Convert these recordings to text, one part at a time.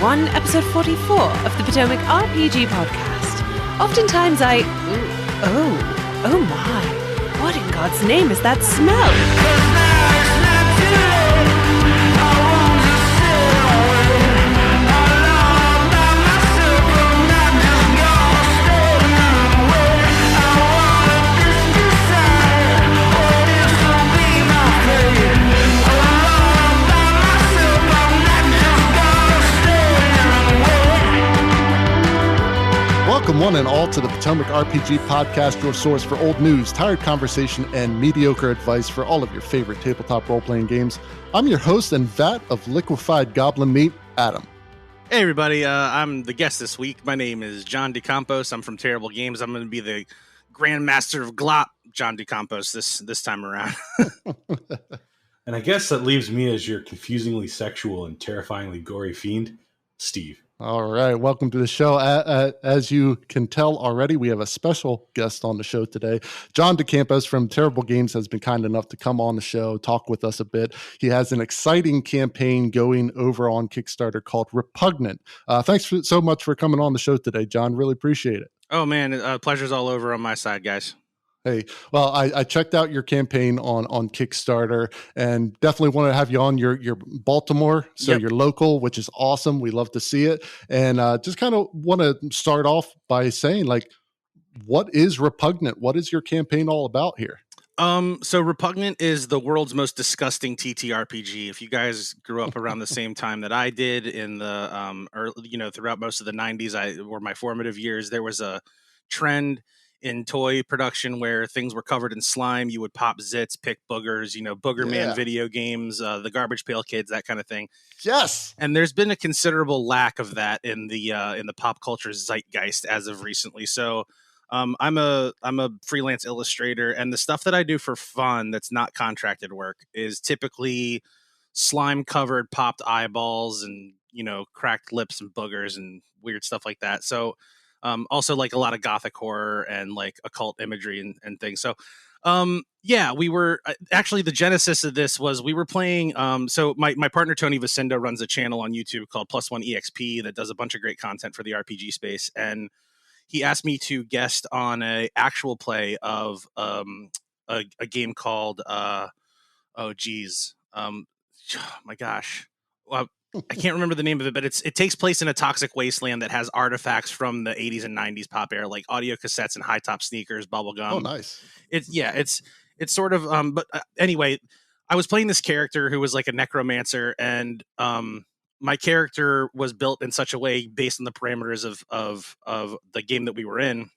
1, episode 44 of the Potomac RPG Podcast. Oftentimes oh my, what in God's name is that smell? Welcome one and all to the Potomac RPG Podcast, your source for old news, tired conversation, and mediocre advice for all of your favorite tabletop role-playing games. I'm your host and vat of liquefied goblin meat, Adam. Hey everybody, I'm the guest this week. My name is John Campos. I'm from Terrible Games. I'm going to be the Grandmaster of Glop, John Campos, this time around. And I guess that leaves me as your confusingly sexual and terrifyingly gory fiend, Steve. All right, welcome to the show. As you can tell already, we have a special guest on the show today. John Campos from Terrible Games has been kind enough to come on the show, talk with us a bit. He has an exciting campaign going over on Kickstarter called Repugnant. Thanks so much for coming on the show today, John. Really appreciate it. Oh man, pleasure's all over on my side, guys. Hey, well, I checked out your campaign on Kickstarter and definitely want to have you on your Baltimore, so Yep. you're local, which is awesome. We love to see it. And just kind of want to start off by saying, like, what is Repugnant? What is your campaign all about here? So Repugnant is the world's most disgusting TTRPG. If you guys grew up around the same time that I did in the throughout most of the 90s, were my formative years, there was a trend in toy production where things were covered in slime. You would pop zits, pick boogers, Booger Man video games, the Garbage Pail Kids, that kind of thing. Yes. And there's been a considerable lack of that in the pop culture zeitgeist as of recently. So I'm a freelance illustrator, and the stuff that I do for fun that's not contracted work is typically slime covered popped eyeballs and cracked lips and boogers and weird stuff like that. So also like a lot of gothic horror and like occult imagery and things. So we were actually, the genesis of this was we were playing. So my partner Tony Vacindo runs a channel on YouTube called +1EXP that does a bunch of great content for the RPG space, and he asked me to guest on a actual play of a game called my gosh. Well, I can't remember the name of it, but it takes place in a toxic wasteland that has artifacts from the 80s and 90s pop era, like audio cassettes and high top sneakers, bubble gum. Oh, nice. It's sort of anyway, I was playing this character who was like a necromancer, and my character was built in such a way based on the parameters of the game that we were in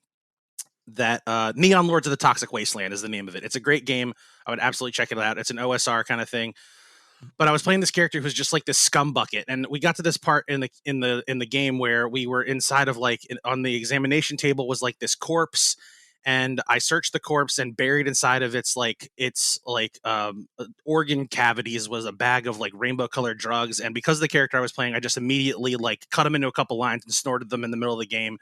that Neon Lords of the Toxic Wasteland is the name of it. It's a great game. I would absolutely check it out. It's an OSR kind of thing. But I was playing this character who's just like this scum bucket, and we got to this part in the game where we were inside of on the examination table was like this corpse, and I searched the corpse, and buried inside of its organ cavities was a bag of like rainbow colored drugs. And because of the character I was playing, I just immediately like cut them into a couple lines and snorted them in the middle of the game.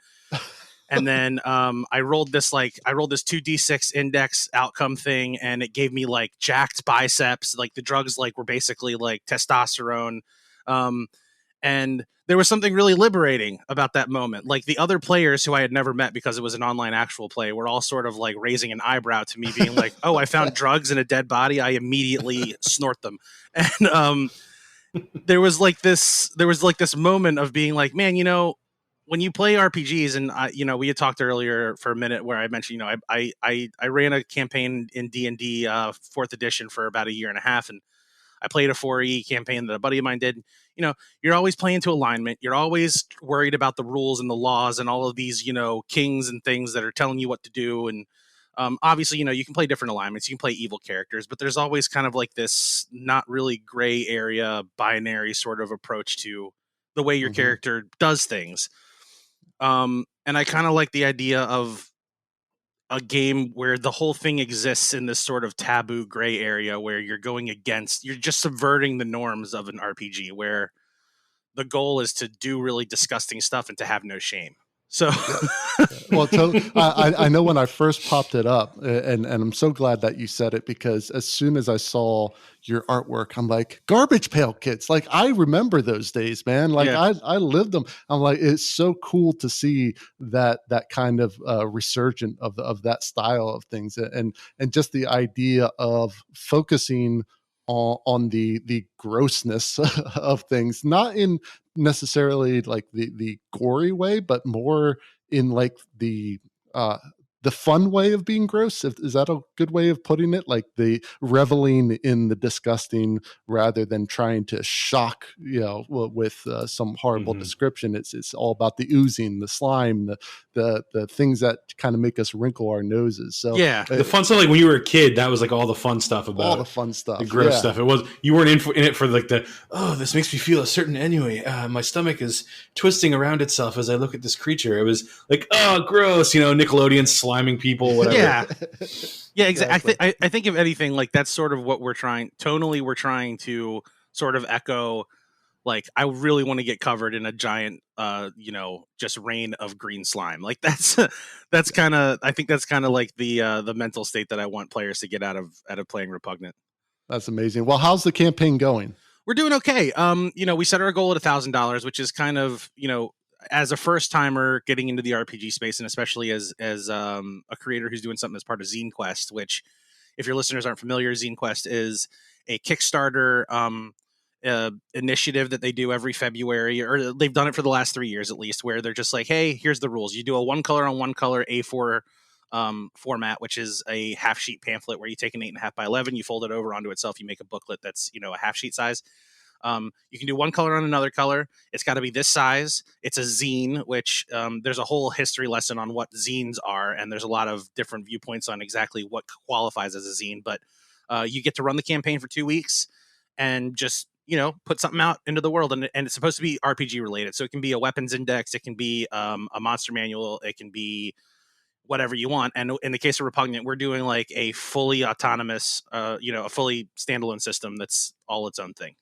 And then I rolled this 2d6 index outcome thing, and it gave me like jacked biceps. Like the drugs were basically like testosterone. And there was something really liberating about that moment. Like the other players who I had never met because it was an online actual play were all sort of like raising an eyebrow to me, being like, "Oh, I found drugs in a dead body. I immediately snort them." And there was this moment of being like, man, when you play RPGs, and we had talked earlier for a minute where I mentioned, I ran a campaign in D&D 4th edition for about a year and a half, and I played a 4E campaign that a buddy of mine did. You're always playing to alignment. You're always worried about the rules and the laws and all of these, kings and things that are telling you what to do. And obviously, you can play different alignments. You can play evil characters, but there's always kind of like this not really gray area binary sort of approach to the way your character does things. And I kind of like the idea of a game where the whole thing exists in this sort of taboo gray area where you're just subverting the norms of an RPG, where the goal is to do really disgusting stuff and to have no shame. So, well, I know when I first popped it up, and I'm so glad that you said it, because as soon as I saw your artwork, I'm like, garbage pail kids. Like, I remember those days, man. Like, Yeah. I lived them. I'm like, it's so cool to see that kind of resurgent of that style of things, and just the idea of focusing on the grossness of things, not in necessarily like the gory way, but more in like the fun way of being gross. Is that a good way of putting it? Like the reveling in the disgusting rather than trying to shock, with some horrible description. It's all about the oozing, the slime, the things that kind of make us wrinkle our noses. So yeah, the fun stuff, like when you were a kid, that was like all the fun stuff about all the fun stuff, the gross stuff. It was, you weren't in it for like this makes me feel a certain ennui. My stomach is twisting around itself as I look at this creature. It was like, oh, gross, Nickelodeon sliming people, whatever. Yeah, exactly. I think if anything, like that's sort of what we're trying to sort of echo. Like, I really want to get covered in a giant, just rain of green slime. Like that's kind of, I think that's kind of like the mental state that I want players to get out of playing Repugnant. That's amazing. Well, how's the campaign going? We're doing okay. We set our goal at $1,000, which is kind of, as a first timer getting into the RPG space, and especially as a creator who's doing something as part of Zinequest, which, if your listeners aren't familiar, Zinequest is a Kickstarter initiative that they do every February, or they've done it for the last 3 years at least, where they're just like, hey, here's the rules. You do a 1 color on 1 color A4 format, which is a half sheet pamphlet where you take an 8.5 by 11, you fold it over onto itself, you make a booklet that's, a half sheet size. You can do 1 color on another color. It's got to be this size. It's a zine, which there's a whole history lesson on what zines are, and there's a lot of different viewpoints on exactly what qualifies as a zine. But you get to run the campaign for 2 weeks and just put something out into the world, and it's supposed to be RPG related. So it can be a weapons index, it can be a monster manual, it can be whatever you want. And in the case of Repugnant, we're doing like a fully autonomous, a fully standalone system that's all its own thing.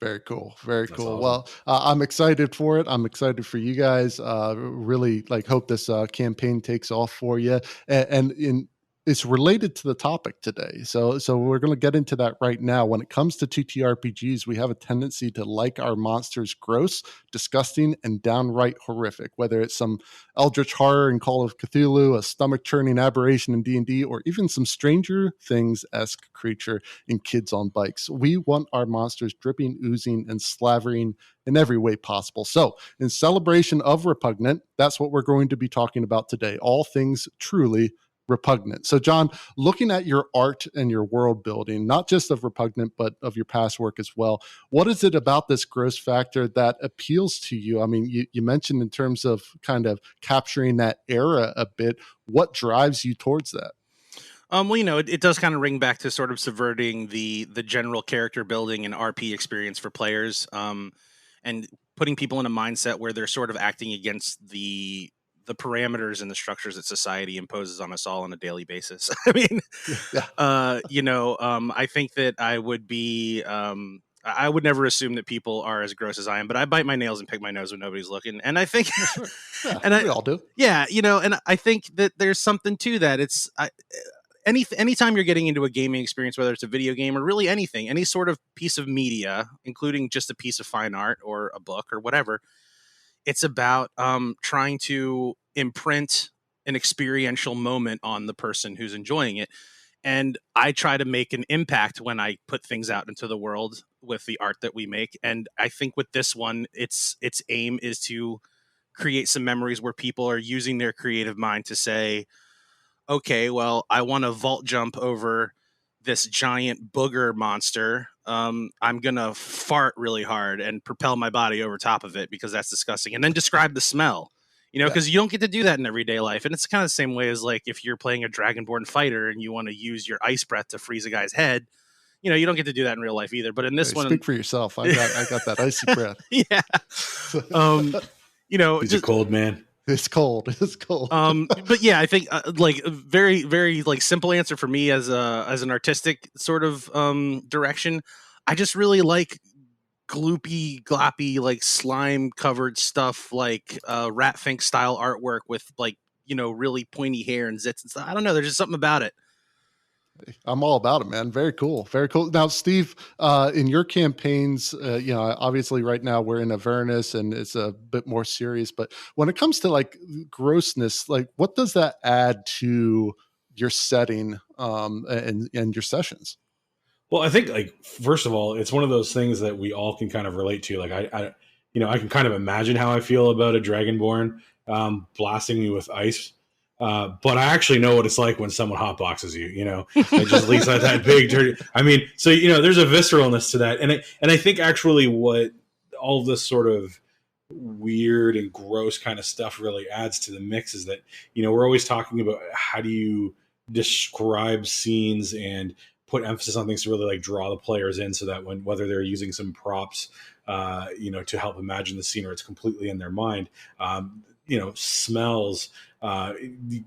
Very cool. Very cool. Awesome. Well, I'm excited for it. I'm excited for you guys. Really hope this campaign takes off for you. And it's related to the topic today. So we're going to get into that right now. When it comes to TTRPGs, we have a tendency to like our monsters gross, disgusting, and downright horrific, whether it's some eldritch horror in Call of Cthulhu, a stomach-churning aberration in D&D, or even some Stranger Things-esque creature in Kids on Bikes. We want our monsters dripping, oozing, and slavering in every way possible. So in celebration of Repugnant, that's what we're going to be talking about today. All things truly Repugnant. So, John, looking at your art and your world building, not just of Repugnant, but of your past work as well, what is it about this gross factor that appeals to you? I mean, you mentioned in terms of kind of capturing that era a bit. What drives you towards that? Well, it does kind of ring back to sort of subverting the general character building and RP experience for players, and putting people in a mindset where they're sort of acting against the parameters and the structures that society imposes on us all on a daily basis. I mean, I think that I would be, I would never assume that people are as gross as I am, but I bite my nails and pick my nose when nobody's looking. And I think, we all do. Yeah. And I think that there's something to that. It's anytime you're getting into a gaming experience, whether it's a video game or really anything, any sort of piece of media, including just a piece of fine art or a book or whatever, it's about trying to imprint an experiential moment on the person who's enjoying it. And I try to make an impact when I put things out into the world with the art that we make. And I think with this one, its aim is to create some memories where people are using their creative mind to say, okay, well, I want to vault jump over this giant booger monster. I'm going to fart really hard and propel my body over top of it because that's disgusting. And then describe the smell, because you don't get to do that in everyday life. And it's kind of the same way as like if you're playing a Dragonborn fighter and you want to use your ice breath to freeze a guy's head, you don't get to do that in real life either. But in this one, speak for yourself. I got that icy breath. Yeah. Is it cold, man? It's cold. It's cold. But yeah, I think like a very, very like simple answer for me as an artistic sort of direction. I just really like gloopy, gloppy, like slime covered stuff, like Rat Fink style artwork with like, really pointy hair and zits and stuff. I don't know. There's just something about it. I'm all about it, man. Very cool. Very cool. Now, Steve, in your campaigns, obviously right now we're in Avernus and it's a bit more serious, but when it comes to like grossness, like what does that add to your setting and your sessions? Well, I think like, first of all, it's one of those things that we all can kind of relate to. Like I can kind of imagine how I feel about a Dragonborn blasting me with ice. But I actually know what it's like when someone hotboxes you, it just leaves out that big dirty. I mean, so, there's a visceralness to that. And I think actually what all this sort of weird and gross kind of stuff really adds to the mix is that, we're always talking about how do you describe scenes and put emphasis on things to really like draw the players in so that whether they're using some props, to help imagine the scene or it's completely in their mind, smells,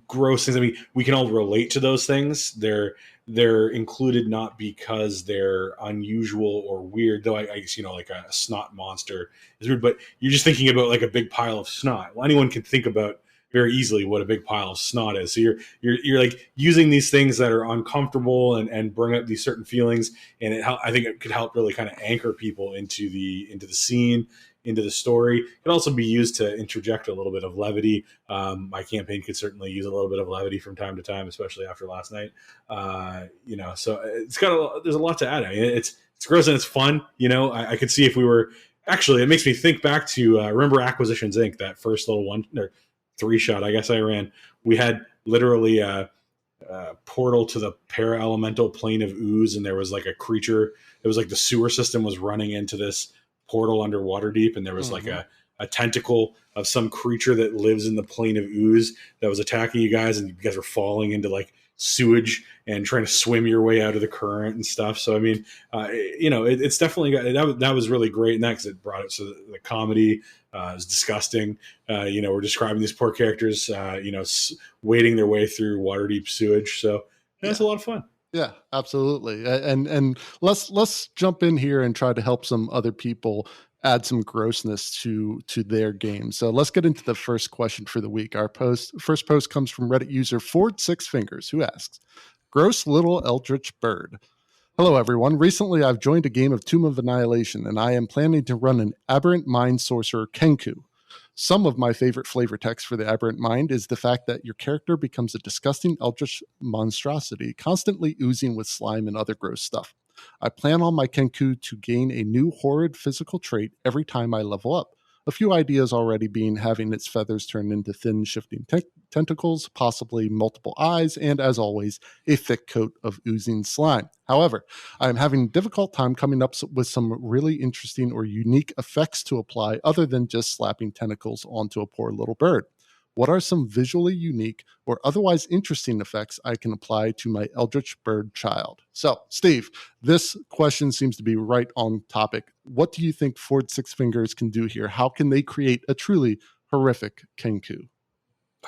gross things. I mean, we can all relate to those things. They're included not because they're unusual or weird, though I guess, like a snot monster is weird, but you're just thinking about like a big pile of snot. Well, anyone can think about very easily what a big pile of snot is. So you're like using these things that are uncomfortable and bring up these certain feelings. And I think it could help really kind of anchor people into the scene, into the story. It can also be used to interject a little bit of levity. My campaign could certainly use a little bit of levity from time to time, especially after last night. So it's there's a lot to add. I mean, it's gross and it's fun. I could see if we were actually, it makes me think back to remember Acquisitions Inc., that first little 3-shot I guess I ran. We had literally a portal to the para-elemental plane of ooze, and there was like a creature. It was like the sewer system was running into this portal under Waterdeep, and there was like a tentacle of some creature that lives in the plane of ooze that was attacking you guys, and you guys were falling into like sewage and trying to swim your way out of the current and stuff. So I mean, it's definitely got that was really great in that because it brought it so the comedy is disgusting. We're describing these poor characters, wading their way through Waterdeep sewage. So that's a lot of fun. Yeah, absolutely. And let's jump in here and try to help some other people add some grossness to their game. So let's get into the first question for the week. Our first post comes from Reddit user Ford Six Fingers, who asks, "Gross little eldritch bird. Hello, everyone. Recently, I've joined a game of Tomb of Annihilation, and I am planning to run an Aberrant Mind Sorcerer Kenku. Some of my favorite flavor text for the Aberrant Mind is the fact that your character becomes a disgusting eldritch monstrosity, constantly oozing with slime and other gross stuff. I plan on my Kenku to gain a new horrid physical trait every time I level up. A few ideas already being having its feathers turn into thin, shifting tentacles, possibly multiple eyes, and as always, a thick coat of oozing slime. However, I am having a difficult time coming up with some really interesting or unique effects to apply other than just slapping tentacles onto a poor little bird. What are some visually unique or otherwise interesting effects I can apply to my eldritch bird child?" So, Steve, this question seems to be right on topic. What do you think Ford Six Fingers can do here? How can they create a truly horrific Kenku?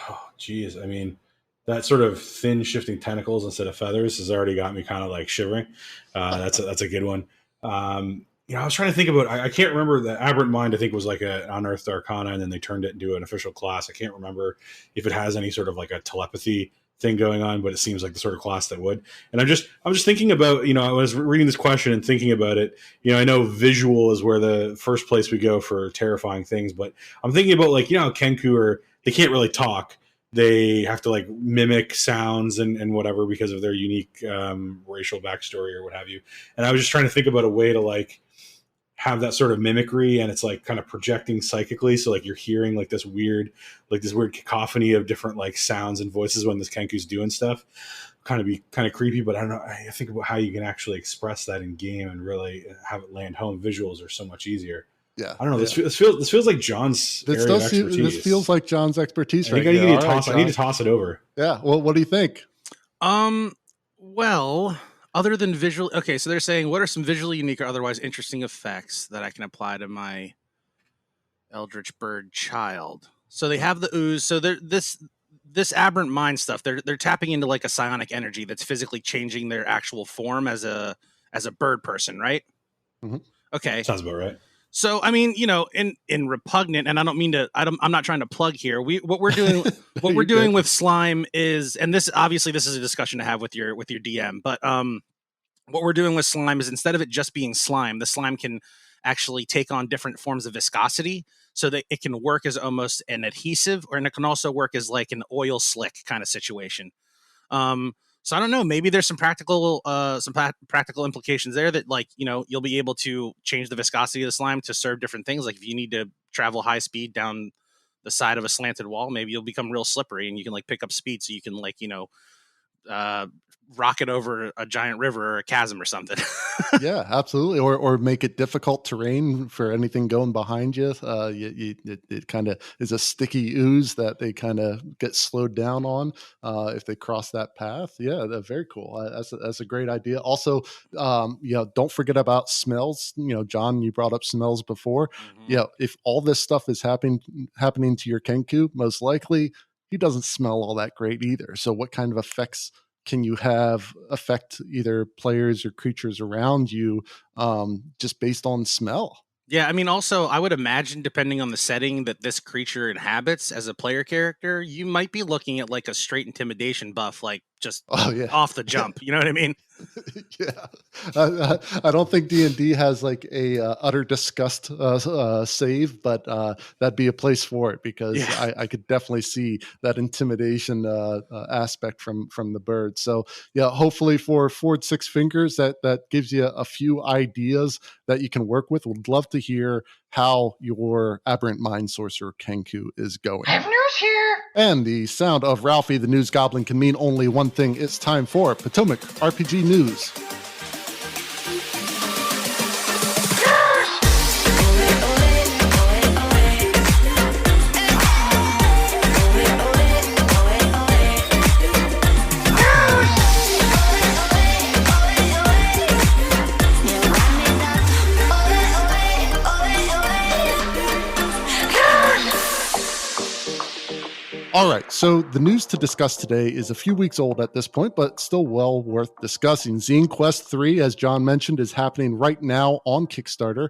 Oh, geez. I mean, that sort of thin shifting tentacles instead of feathers has already got me kind of like shivering. That's a good one. I was trying to think about, I can't remember, the Aberrant Mind, I think was like an Unearthed Arcana, and then they turned it into an official class. I can't remember if it has any sort of like a telepathy thing going on, but it seems like the sort of class that would. And I'm just thinking about, I was reading this question and thinking about it. I know visual is where the first place we go for terrifying things, but I'm thinking about like, Kenku they can't really talk. They have to like mimic sounds and whatever because of their unique racial backstory or what have you. And I was just trying to think about a way to like have that sort of mimicry, and it's like kind of projecting psychically. So like you're hearing like this weird cacophony of different like sounds and voices when this Kenku's doing stuff. Kind of creepy, but I don't know. I think about how you can actually express that in game and really have it land home. Visuals are so much easier. Yeah, I don't know. This feels like John's area of expertise. This feels like John's expertise. I need to toss it over. Yeah. Well, what do you think? Well, other than visual, okay. So they're saying, what are some visually unique or otherwise interesting effects that I can apply to my eldritch bird child? So they have the ooze. So this Aberrant Mind stuff. They're tapping into like a psionic energy that's physically changing their actual form as a bird person, right? Mm-hmm. Okay. Sounds about right. So, I mean, in Repugnant, and I don't mean to, I'm not trying to plug here. What we're doing, with slime is, and this is a discussion to have with your DM, but what we're doing with slime is instead of it just being slime, the slime can actually take on different forms of viscosity so that it can work as almost an adhesive, and it can also work as like an oil slick kind of situation. So I don't know, maybe there's some practical implications there that, like, you'll be able to change the viscosity of the slime to serve different things. Like if you need to travel high speed down the side of a slanted wall, maybe you'll become real slippery and you can like pick up speed so you can like, rocket over a giant river or a chasm or something. Yeah, absolutely. Or make it difficult terrain for anything going behind you. It kind of is a sticky ooze that they kind of get slowed down on if they cross that path. Yeah, that's very cool. That's a great idea. Also, don't forget about smells. John, you brought up smells before. Mm-hmm. If all this stuff is happening to your Kenku, most likely he doesn't smell all that great either. So what kind of effects can you have affect either players or creatures around you just based on smell? Yeah, I mean, also, I would imagine, depending on the setting that this creature inhabits as a player character, you might be looking at like a straight intimidation buff, like just off the jump. You know what I mean? Yeah, I don't think D&D has like a utter disgust save, but that'd be a place for it because I could definitely see that intimidation aspect from the bird. So yeah, hopefully for Forward Six Fingers, that gives you a few ideas that you can work with. Would love to hear how your Aberrant Mind Sorcerer Kenku is going. I have news here. And the sound of Ralphie the News Goblin can mean only one thing. It's time for Potomac RPG News. All right, so the news to discuss today is a few weeks old at this point, but still well worth discussing. Zinequest 3, as John mentioned, is happening right now on Kickstarter.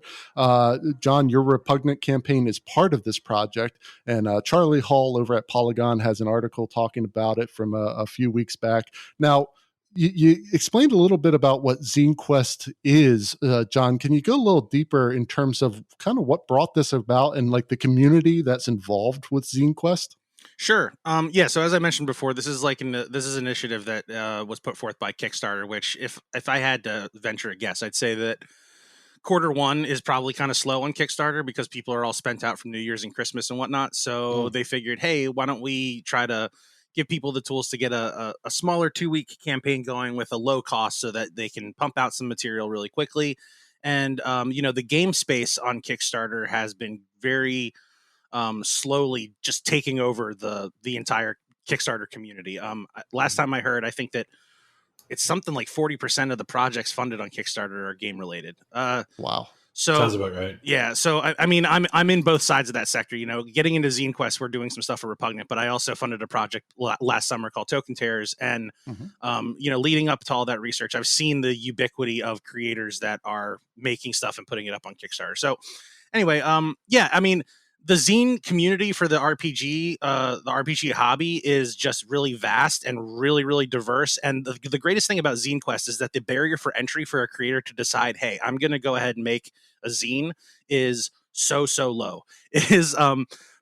John, your Repugnant campaign is part of this project, and Charlie Hall over at Polygon has an article talking about it from a few weeks back. Now, you explained a little bit about what Zinequest is, John. Can you go a little deeper in terms of kind of what brought this about and like the community that's involved with Zinequest? Sure. So as I mentioned before, this is like this is an initiative that was put forth by Kickstarter, which if I had to venture a guess, I'd say that Q1 is probably kind of slow on Kickstarter because people are all spent out from New Year's and Christmas and whatnot. So they figured, hey, why don't we try to give people the tools to get a smaller 2-week campaign going with a low cost so that they can pump out some material really quickly. And, the game space on Kickstarter has been very slowly just taking over the entire Kickstarter community. Last time I heard, I think that it's something like 40% of the projects funded on Kickstarter are game related. Wow. So sounds about right. Yeah. So I mean, I'm in both sides of that sector. Getting into Zinequest, we're doing some stuff for Repugnant, but I also funded a project last summer called Token Tears, and leading up to all that research, I've seen the ubiquity of creators that are making stuff and putting it up on Kickstarter. So anyway, I mean, the zine community for the RPG hobby is just really vast and really, really diverse. And the greatest thing about Zinequest is that the barrier for entry for a creator to decide, hey, I'm going to go ahead and make a zine is so low. It is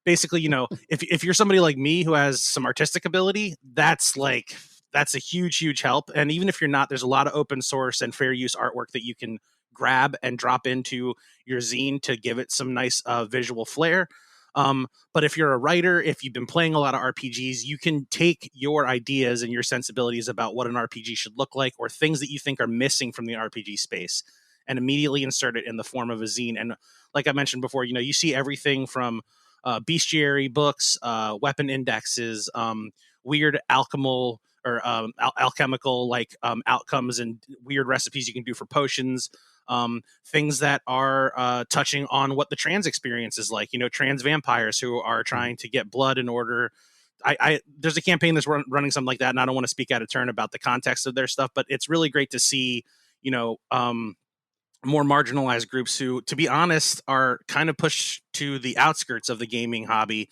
basically, if you're somebody like me who has some artistic ability, that's a huge help. And even if you're not, there's a lot of open source and fair use artwork that you can grab and drop into your zine to give it some nice visual flair. But if you're a writer, if you've been playing a lot of RPGs, you can take your ideas and your sensibilities about what an RPG should look like or things that you think are missing from the RPG space and immediately insert it in the form of a zine. And like I mentioned before, you see everything from bestiary books, weapon indexes, weird alchemical outcomes and weird recipes you can do for potions. Things that are touching on what the trans experience is like, trans vampires who are trying to get blood in order. There's a campaign that's running something like that, and I don't want to speak out of turn about the context of their stuff, but it's really great to see, more marginalized groups who, to be honest, are kind of pushed to the outskirts of the gaming hobby.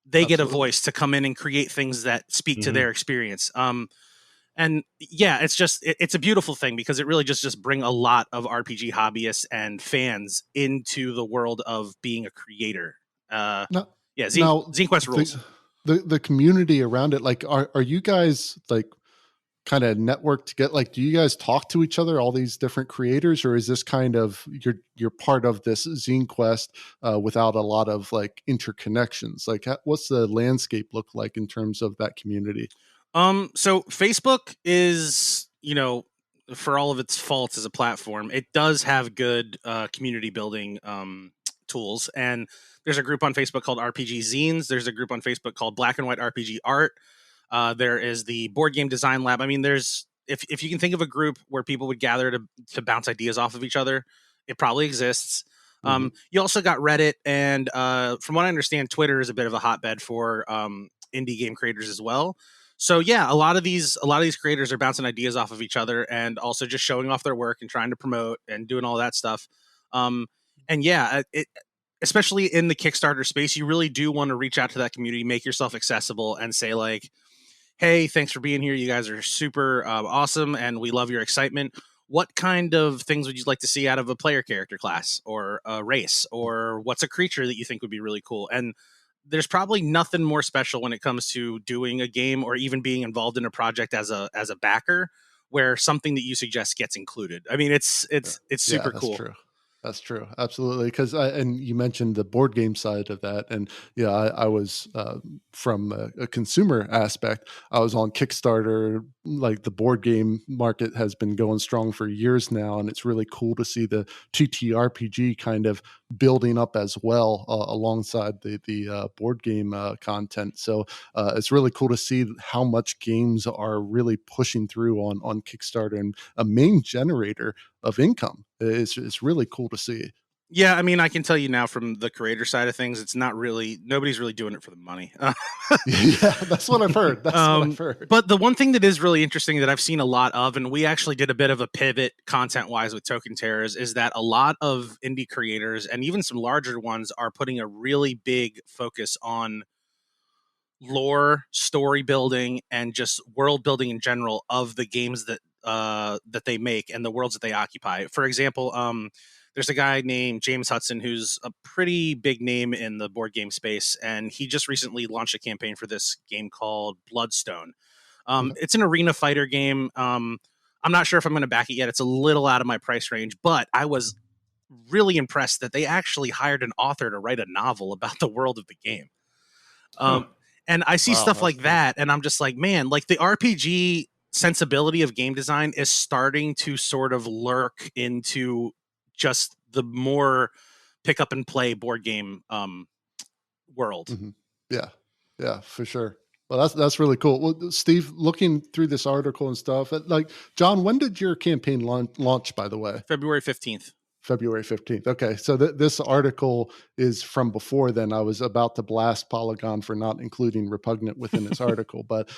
They get a voice to come in and create things that speak to their experience. And yeah, it's a beautiful thing because it really just bring a lot of RPG hobbyists and fans into the world of being a creator. Zinequest rules. The community around it, like, are you guys like kind of networked to get, like, do you guys talk to each other, all these different creators, or is this kind of you're part of this Zinequest without a lot of like interconnections? Like, what's the landscape look like in terms of that community? So Facebook is, for all of its faults as a platform, it does have good community building tools. And there's a group on Facebook called RPG Zines. There's a group on Facebook called Black and White RPG Art. There is the Board Game Design Lab. I mean, if you can think of a group where people would gather to bounce ideas off of each other, it probably exists. You also got Reddit, and from what I understand, Twitter is a bit of a hotbed for indie game creators as well. So yeah, a lot of these creators are bouncing ideas off of each other and also just showing off their work and trying to promote and doing all that stuff. And yeah, especially in the Kickstarter space, you really do want to reach out to that community, make yourself accessible, and say like, hey, thanks for being here. You guys are super awesome, and we love your excitement. What kind of things would you like to see out of a player character class or a race, or what's a creature that you think would be really cool? And there's probably nothing more special when it comes to doing a game or even being involved in a project as a backer, where something that you suggest gets included. I mean, it's super cool. True. That's true. Absolutely. Because and you mentioned the board game side of that. And yeah, I was from a consumer aspect, I was on Kickstarter. Like, the board game market has been going strong for years now. And it's really cool to see the TTRPG kind of building up as well alongside the board game content. So it's really cool to see how much games are really pushing through on Kickstarter, and a main generator of income. It's really cool to see. Yeah, I mean, I can tell you now from the creator side of things, it's not really, nobody's really doing it for the money. Yeah, that's what I've heard. What I've heard. But the one thing that is really interesting that I've seen a lot of, and we actually did a bit of a pivot content-wise with Token Terrors, is that a lot of indie creators and even some larger ones are putting a really big focus on lore, story building, and just world building in general of the games that they make and the worlds that they occupy. For example, there's a guy named James Hudson who's a pretty big name in the board game space, and he just recently launched a campaign for this game called Bloodstone. It's an arena fighter game. I'm not sure if I'm going to back it yet. It's a little out of my price range, but I was really impressed that they actually hired an author to write a novel about the world of the game. And I see stuff like that, and I'm just like, man, like the RPG sensibility of game design is starting to sort of lurk into just the more pick up and play board game world. Yeah, for sure. Well, that's really cool. Well, Steve, looking through this article and stuff, like, John, when did your campaign launch, by the way? February 15th. February 15th. Okay. So this article is from before then. I was about to blast Polygon for not including Repugnant within its article. But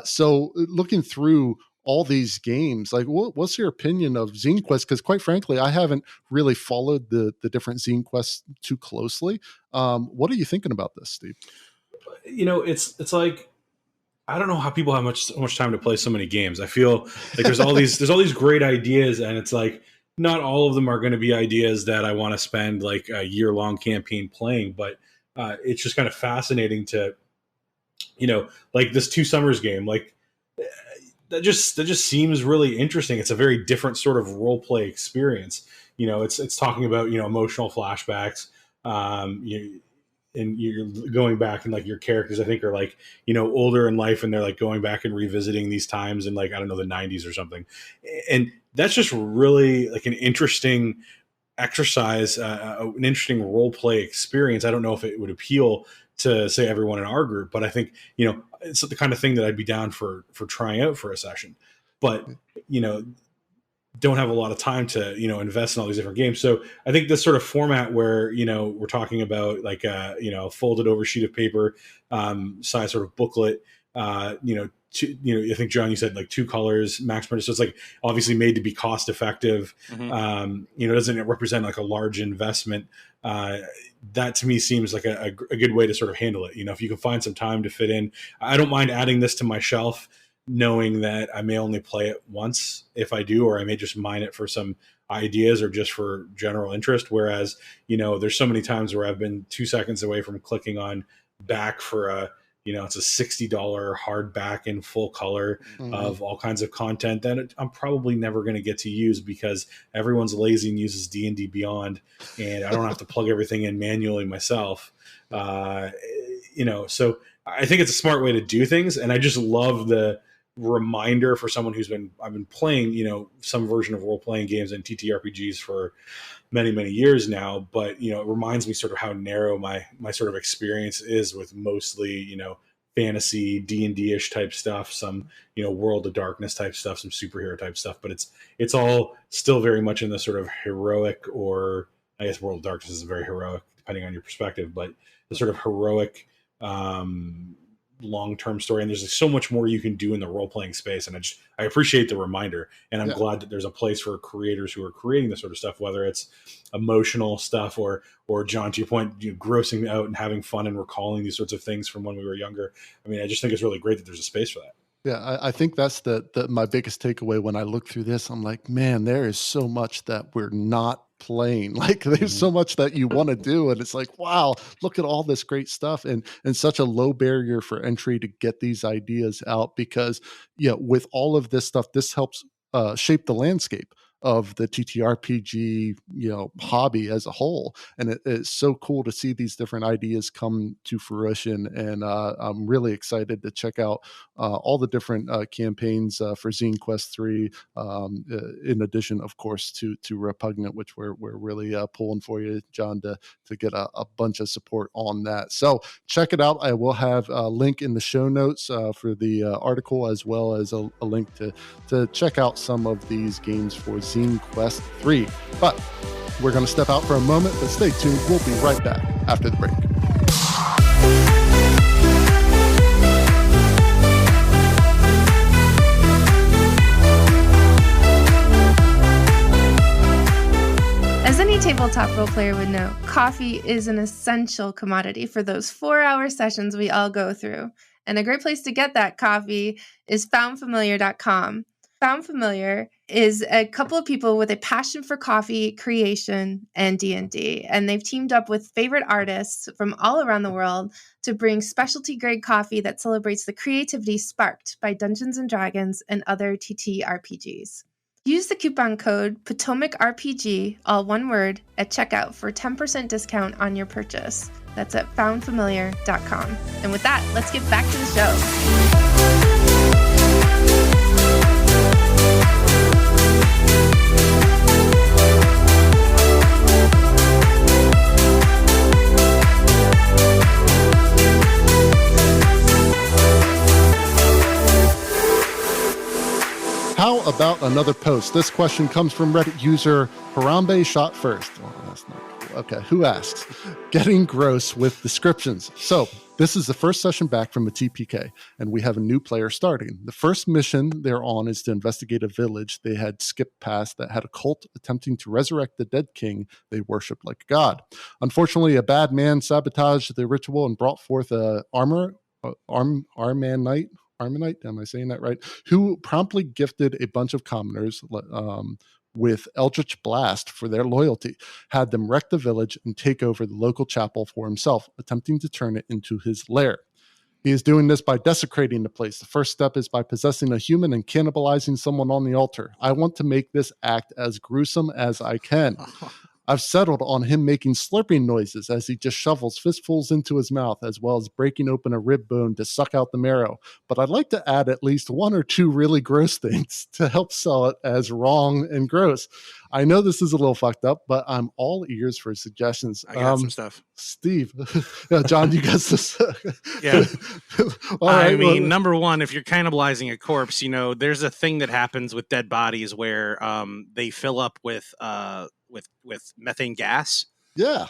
so looking through all these games, like, what's your opinion of Zinequest? Because quite frankly, I haven't really followed the different Zinequests too closely. What are you thinking about this, Steve? It's like, I don't know how people have so much time to play so many games. I feel like there's all these great ideas, and it's like, not all of them are going to be ideas that I want to spend like a year-long campaign playing, but it's just kind of fascinating to, like this Two Summers game, like that just seems really interesting. It's a very different sort of role play experience. It's talking about, emotional flashbacks, and you're going back, and like your characters, I think, are like, older in life, and they're like going back and revisiting these times in, like, I don't know, the 90s or something. And that's just really like an interesting exercise, an interesting role play experience. I don't know if it would appeal to, say, everyone in our group, but I think, it's the kind of thing that I'd be down for trying out for a session, but, don't have a lot of time to, invest in all these different games. So I think this sort of format where, we're talking about like a folded over sheet of paper, size sort of booklet, I think John, you said like 2 colors max print, so it's like obviously made to be cost effective. Mm-hmm. Doesn't it represent like a large investment? That to me seems like a good way to sort of handle it. If you can find some time to fit in, I don't mind adding this to my shelf, knowing that I may only play it once if I do, or I may just mine it for some ideas or just for general interest. Whereas, there's so many times where I've been 2 seconds away from clicking on back for it's a $60 hardback in full color of all kinds of content that I'm probably never going to get to use because everyone's lazy and uses D&D Beyond, and I don't have to plug everything in manually myself. So I think it's a smart way to do things, and I just love the reminder for someone I've been playing, some version of role-playing games and TTRPGs for many, many years now, but it reminds me sort of how narrow my sort of experience is with mostly fantasy D&D-ish type stuff, some World of Darkness type stuff, some superhero type stuff, but it's all still very much in the sort of heroic, or I guess World of Darkness is very heroic depending on your perspective, but the sort of heroic long-term story, and there's like so much more you can do in the role-playing space, and I appreciate the reminder, and I'm glad that there's a place for creators who are creating this sort of stuff, whether it's emotional stuff or John, to your point, grossing out and having fun and recalling these sorts of things from when we were younger. I mean, I just think it's really great that there's a space for that. Yeah, I think that's my biggest takeaway when I look through this. I'm like, man, there is so much that we're not playing. Like, there's so much that you want to do, and it's like, wow, look at all this great stuff, and such a low barrier for entry to get these ideas out, because with all of this stuff, this helps shape the landscape of the TTRPG, hobby as a whole. And it's so cool to see these different ideas come to fruition. And I'm really excited to check out all the different campaigns for Zinequest 3, in addition, of course, to Repugnant, which we're really pulling for you, John, to get a bunch of support on that. So check it out. I will have a link in the show notes for the article, as well as a link to check out some of these games for Zen Quest 3. But we're going to step out for a moment, but stay tuned. We'll be right back after the break. As any tabletop role player would know, coffee is an essential commodity for those 4-hour sessions we all go through. And a great place to get that coffee is foundfamiliar.com. Found Familiar is a couple of people with a passion for coffee creation and D&D, and they've teamed up with favorite artists from all around the world to bring specialty grade coffee that celebrates the creativity sparked by Dungeons & Dragons and other TTRPGs. Use the coupon code Potomac RPG, all one word, at checkout for 10% discount on your purchase. That's at foundfamiliar.com. And with that, let's get back to the show. How about another post? This question comes from Reddit user Harambe Shot First. Oh, that's not cool. Okay, who asks? Getting gross with descriptions. So this is the first session back from a TPK, and we have a new player starting. The first mission they're on is to investigate a village they had skipped past that had a cult attempting to resurrect the dead king they worshipped like a god. Unfortunately, a bad man sabotaged the ritual and brought forth a Armanite, am I saying that right? Who promptly gifted a bunch of commoners with Eldritch Blast for their loyalty, had them wreck the village and take over the local chapel for himself, attempting to turn it into his lair. He is doing this by desecrating the place. The first step is by possessing a human and cannibalizing someone on the altar. I want to make this act as gruesome as I can. I've settled on him making slurping noises as he just shovels fistfuls into his mouth, as well as breaking open a rib bone to suck out the marrow. But I'd like to add at least one or two really gross things to help sell it as wrong and gross. I know this is a little fucked up, but I'm all ears for suggestions. I got some stuff. Steve, John, you got this. Yeah. All right, I mean, number one, if you're cannibalizing a corpse, there's a thing that happens with dead bodies where they fill up with methane gas. Yeah.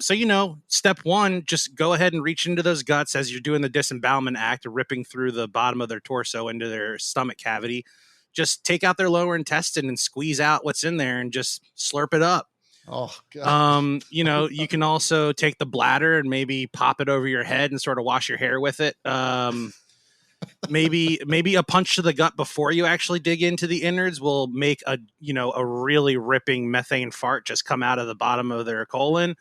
So, step one, just go ahead and reach into those guts as you're doing the disembowelment act, ripping through the bottom of their torso into their stomach cavity. Just take out their lower intestine and squeeze out what's in there and just slurp it up. Oh, God. You can also take the bladder and maybe pop it over your head and sort of wash your hair with it. Maybe a punch to the gut before you actually dig into the innards will make a really ripping methane fart just come out of the bottom of their colon.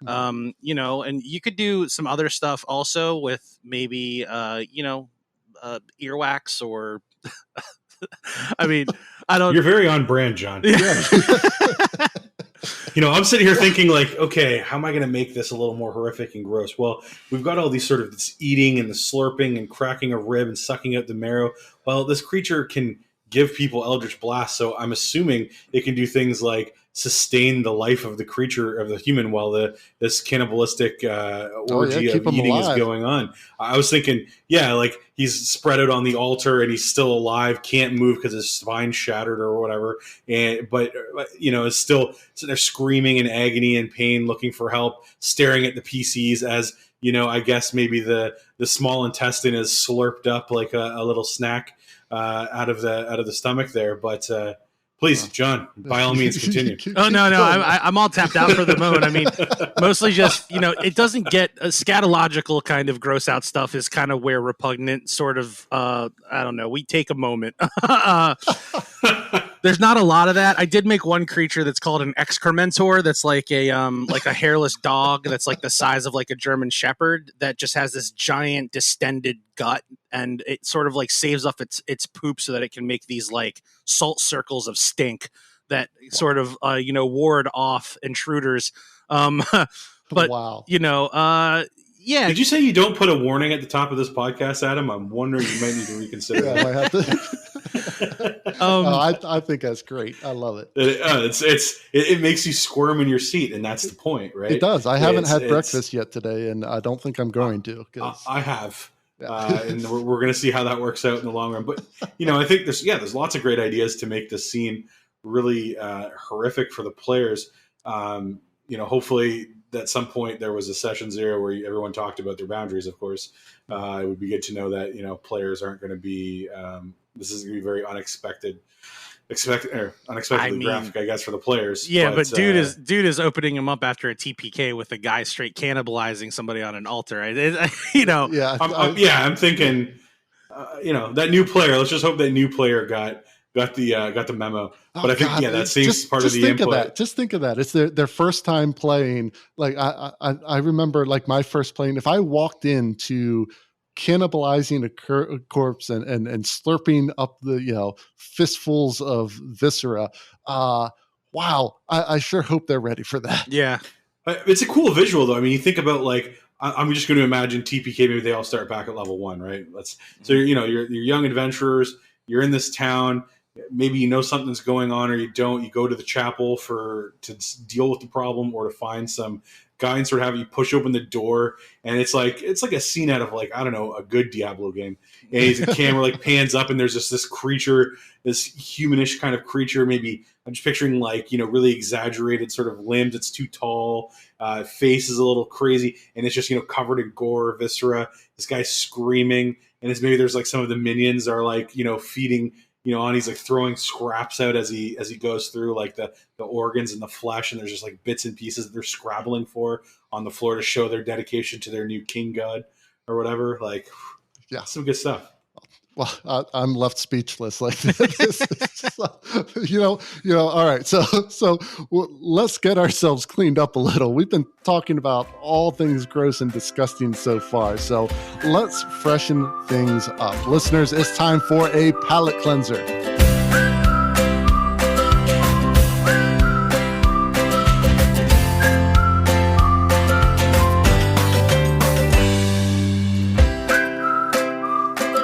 And you could do some other stuff also with maybe earwax or I mean, I don't. You're very on brand, John. Yeah. I'm sitting here thinking like, okay, how am I going to make this a little more horrific and gross? Well, we've got all these sort of this eating and the slurping and cracking a rib and sucking out the marrow. Well, this creature can give people eldritch blasts, so I'm assuming it can do things like sustain the life of the creature, of the human, while this cannibalistic orgy of eating is going on. I was thinking, like he's spread out on the altar and he's still alive, can't move because his spine's shattered or whatever, but is still sitting there screaming in agony and pain, looking for help, staring at the PCs as I guess maybe the small intestine is slurped up like a little snack out of the stomach there, but. Please, John, by all means, continue. Oh, no, I'm all tapped out for the moment. I mean, mostly just, it doesn't get scatological kind of gross out stuff is kind of where Repugnant sort of, I don't know, we take a moment. There's not a lot of that. I did make one creature that's called an excrementor. That's like a hairless dog that's like the size of like a German Shepherd that just has this giant distended gut, and it sort of like saves up its poop so that it can make these like salt circles of stink that sort of ward off intruders. But wow. Yeah. Did you say you don't put a warning at the top of this podcast, Adam? I'm wondering you might need to reconsider that. I might have to. I think that's great. I love it. It makes you squirm in your seat, and that's the point, right? It does. I haven't had breakfast yet today, and I don't think I'm going to. I have. Yeah. And we're going to see how that works out in the long run. But, I think there's lots of great ideas to make this scene really horrific for the players. Hopefully at some point there was a session 0 where everyone talked about their boundaries, of course. It would be good to know that, players aren't going to be, this is going to be very unexpectedly graphic, I guess, for the players. Yeah, but dude is opening him up after a TPK with a guy straight cannibalizing somebody on an altar. Yeah, I'm thinking, that new player. Let's just hope that new player got the memo. But I think that seems part of the input. Just think of that. It's their first time playing. Like I remember, like my first playing. If I walked into cannibalizing a corpse and slurping up the fistfuls of viscera, wow, I sure hope they're ready for that. Yeah, it's a cool visual though. I mean, you think about like I'm just going to imagine TPK. Maybe they all start back at level 1, right? So you're young adventurers. You're in this town. Maybe something's going on, or you don't. You go to the chapel to deal with the problem, or to find some guidance, or have you push open the door, and it's like a scene out of like, I don't know, a good Diablo game. And the camera like pans up, and there's just this creature, this humanish kind of creature. Maybe I'm just picturing like really exaggerated sort of limbs. It's too tall. Face is a little crazy, and it's just covered in gore, viscera. This guy's screaming, and it's maybe there's like some of the minions are like feeding. And he's like throwing scraps out as he goes through like the organs and the flesh, and there's just like bits and pieces that they're scrabbling for on the floor to show their dedication to their new king god or whatever. Like, yeah, some good stuff. Well, I'm left speechless. Like this, all right. So let's get ourselves cleaned up a little. We've been talking about all things gross and disgusting so far. So let's freshen things up, listeners. It's time for a palate cleanser.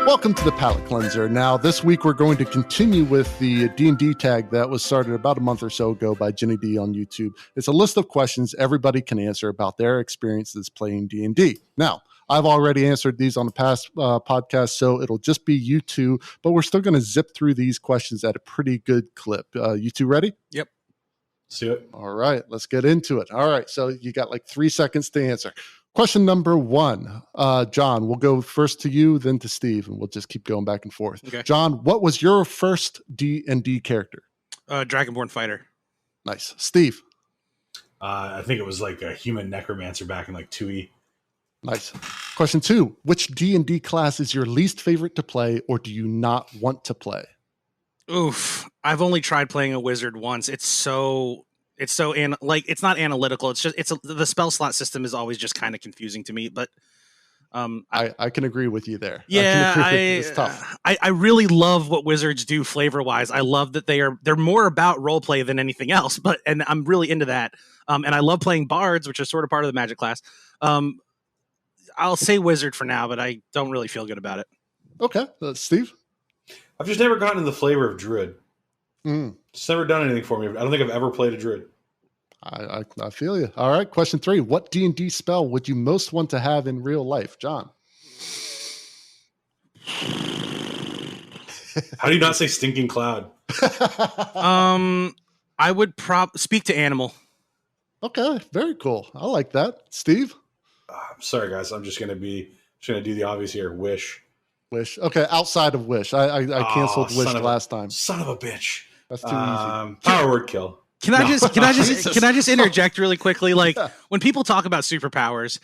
Welcome to the Palate Cleanser. Now, this week we're going to continue with the D&D tag that was started about a month or so ago by Jenny D on YouTube. It's a list of questions everybody can answer about their experiences playing D&D. Now, I've already answered these on the past podcast, so it'll just be you two, but we're still going to zip through these questions at a pretty good clip. You two ready? Yep. See it? All right, let's get into it. All right, so you got like 3 seconds to answer. Question number 1. John, we'll go first to you, then to Steve, and we'll just keep going back and forth. Okay. John, what was your first D&D character? Dragonborn fighter. Nice. Steve? I think it was like a human necromancer back in like 2E. Nice. Question 2. Which D&D class is your least favorite to play, or do you not want to play? Oof. I've only tried playing a wizard once. It's not analytical. It's just the spell slot system is always just kind of confusing to me. But I can agree with you there. Yeah, it's tough. I really love what wizards do flavor wise. I love that they're more about role play than anything else. And I'm really into that. And I love playing bards, which are sort of part of the magic class. I'll say wizard for now, but I don't really feel good about it. Okay, Steve. I've just never gotten the flavor of druid. It's never done anything for me. I don't think I've ever played a druid. I feel you. All right, question 3. What D&D spell would you most want to have in real life? John? How do you not say stinking cloud? I would speak to animal. Okay, very cool. I like that. Steve? I'm sorry, guys. I'm just gonna do the obvious here. Wish. Wish. Okay, outside of Wish. I canceled Wish last time. Son of a bitch. That's too easy. Power word kill. Can I just interject really quickly? Like when people talk about superpowers,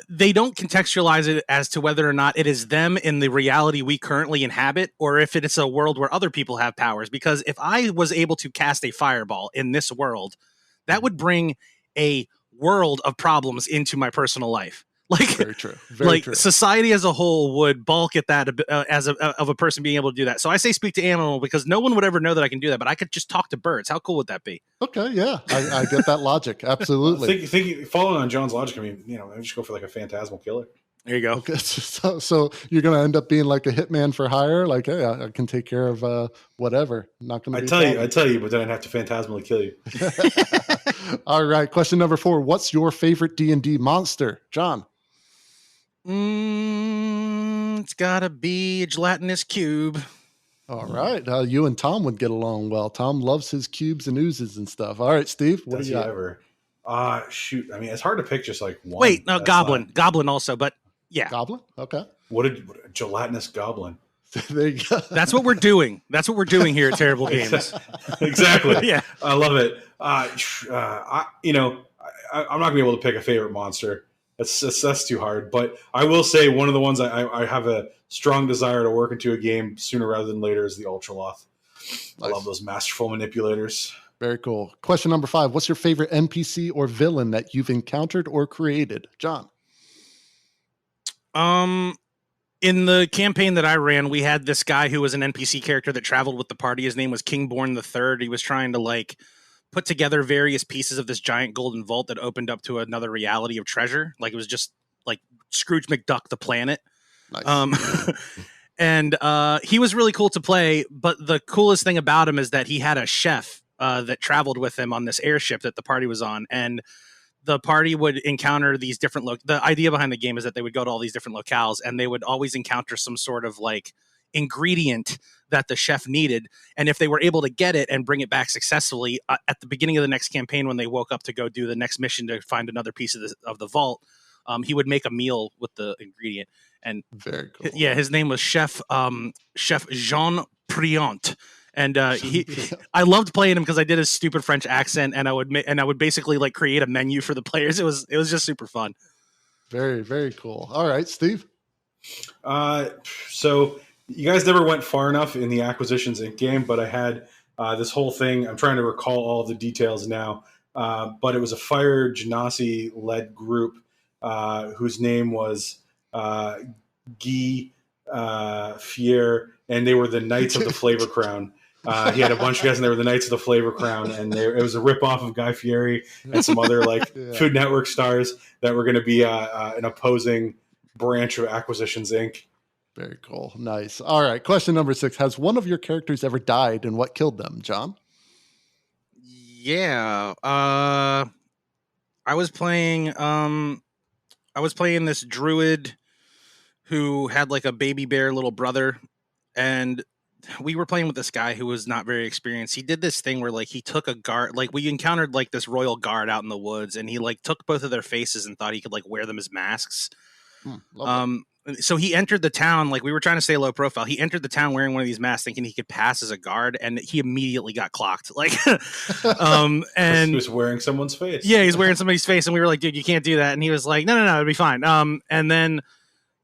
they don't contextualize it as to whether or not it is them in the reality we currently inhabit, or if it's a world where other people have powers. Because if I was able to cast a fireball in this world, that would bring a world of problems into my personal life. Like, very true. Very true. Society as a whole would balk at that of a person being able to do that. So I say speak to animal because no one would ever know that I can do that, but I could just talk to birds. How cool would that be? Okay, yeah, I get that logic. Absolutely. Following on John's logic, I mean, I just go for like a phantasmal killer. There you go. Okay, so you're going to end up being like a hitman for hire? Like, hey, I can take care of whatever. Not going to be I tell you, but then I'd have to phantasmally kill you. All right, question number 4. What's your favorite D&D monster? John? It's gotta be a gelatinous cube. All right. You and Tom would get along well. Tom loves his cubes and oozes and stuff. All right, Steve, what do you got? Ever? Shoot. I mean, it's hard to pick just like one. Wait, no, goblin. Goblin also, but yeah. Goblin? Okay. What a gelatinous goblin. There you go. That's what we're doing. That's what we're doing here at Terrible Games. Exactly. Yeah. I love it. I'm not gonna be able to pick a favorite monster. That's too hard. But I will say one of the ones I have a strong desire to work into a game sooner rather than later is the Ultraloth. Nice. I love those masterful manipulators. Very cool. Question number 5. What's your favorite NPC or villain that you've encountered or created? John? In the campaign that I ran, we had this guy who was an NPC character that traveled with the party. His name was Kingborn III. He was trying to put together various pieces of this giant golden vault that opened up to another reality of treasure. Like it was just like Scrooge McDuck, the planet. Nice. And he was really cool to play. But the coolest thing about him is that he had a chef that traveled with him on this airship that the party was on. And the party would encounter these different the idea behind the game is that they would go to all these different locales and they would always encounter some sort of ingredient that the chef needed. And if they were able to get it and bring it back successfully at the beginning of the next campaign, when they woke up to go do the next mission to find another piece of the vault, he would make a meal with the ingredient. And very cool. Yeah, his name was Chef Jean Priant. And I loved playing him because I did his stupid French accent, and I would basically create a menu for the players. It was just super fun. Very, very cool. All right, Steve. So you guys never went far enough in the Acquisitions Inc. game, but I had this whole thing. I'm trying to recall all of the details now, but it was a Fire Genasi-led group whose name was Guy Fier, and they were the Knights of the Flavor Crown. He had a bunch of guys, and they were the Knights of the Flavor Crown, and it was a ripoff of Guy Fieri and some other Food Network stars that were going to be an opposing branch of Acquisitions Inc. Very cool. Nice. All right. Question number 6. Has one of your characters ever died, and what killed them, John? Yeah. I was playing this druid who had a baby bear little brother, and we were playing with this guy who was not very experienced. He did this thing where like he took a guard, like we encountered like this royal guard out in the woods, and he like took both of their faces and thought he could like wear them as masks. So he entered the town, like we were trying to stay low profile. He entered the town wearing one of these masks, thinking he could pass as a guard, and he immediately got clocked. Like, and he was wearing someone's face. Yeah, he's wearing somebody's face, and we were like, "Dude, you can't do that." And he was like, "No, it'll be fine." And then,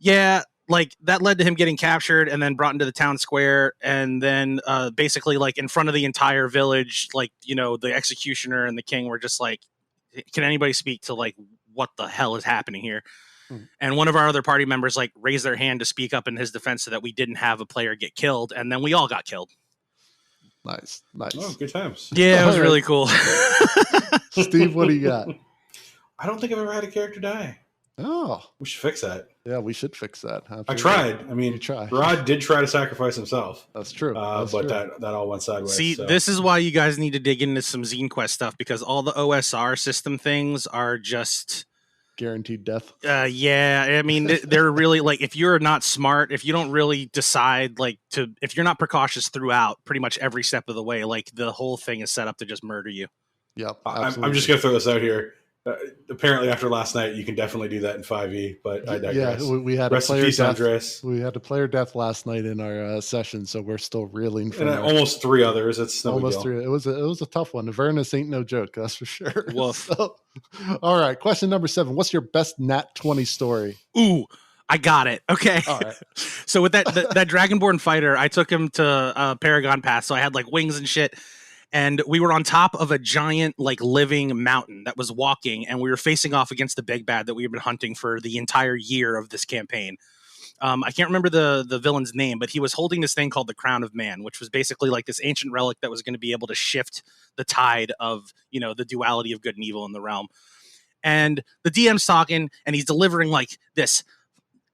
yeah, like that led to him getting captured and then brought into the town square, and then basically, like in front of the entire village, like the executioner and the king were just like, "Can anybody speak to like what the hell is happening here?" And one of our other party members like raised their hand to speak up in his defense so that we didn't have a player get killed, and then we all got killed. Nice. Oh, good times. Yeah, it was really cool. Steve, what do you got? I don't think I've ever had a character die. Oh, we should fix that. Yeah, we should fix that. I tried. I mean, Rod did try to sacrifice himself. That's true. But true. That all went sideways. See, this is why you guys need to dig into some Zinequest stuff, because all the OSR system things are just guaranteed death. Yeah, I mean, they're really like, if you're not smart, if you don't really decide if you're not precautious throughout pretty much every step of the way, like the whole thing is set up to just murder you. Yep. I'm just gonna throw this out here. Apparently, after last night, you can definitely do that in 5e. But I digress. Yeah, we had Rest a player in peace, death. Andres. We had a player death last night in our session, so we're still reeling from almost 3 others. It's no almost big deal. 3. It was a tough one. Avernus ain't no joke, that's for sure. Woof. So, all right, question number 7. What's your best Nat 20 story? Ooh, I got it. Okay. All right. So with that Dragonborn fighter, I took him to Paragon Pass, so I had like wings and shit. And we were on top of a giant, like, living mountain that was walking, and we were facing off against the big bad that we had been hunting for the entire year of this campaign. I can't remember the villain's name, but he was holding this thing called the Crown of Man, which was basically like this ancient relic that was going to be able to shift the tide of, the duality of good and evil in the realm. And the DM's talking, and he's delivering like this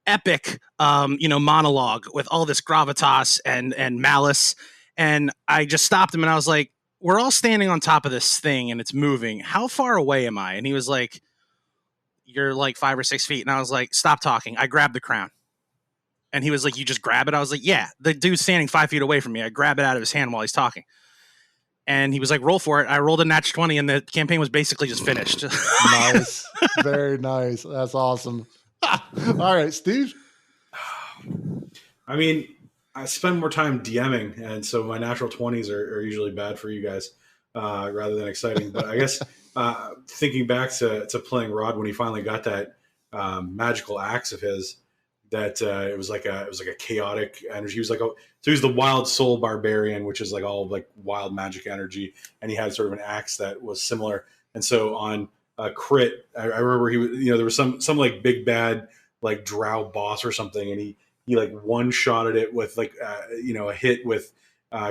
epic, monologue with all this gravitas and malice. And I just stopped him, and I was like, we're all standing on top of this thing and it's moving. How far away am I? And he was like, you're like 5 or 6 feet. And I was like, stop talking. I grabbed the crown. And he was like, you just grab it? I was like, yeah. The dude's standing 5 feet away from me. I grab it out of his hand while he's talking. And he was like, roll for it. I rolled a nat 20, and the campaign was basically just finished. Nice. Very nice. That's awesome. All right, Steve? I mean, I spend more time DMing, and so my natural 20s are usually bad for you guys rather than exciting. But I guess thinking back to playing Rod when he finally got that magical axe of his, that it was like a chaotic energy. He was like so he's the wild soul barbarian, which is like all like wild magic energy, and he had sort of an axe that was similar. And so on crit, I remember he was there was some like big bad like drow boss or something, and he like one-shotted it with like, a hit with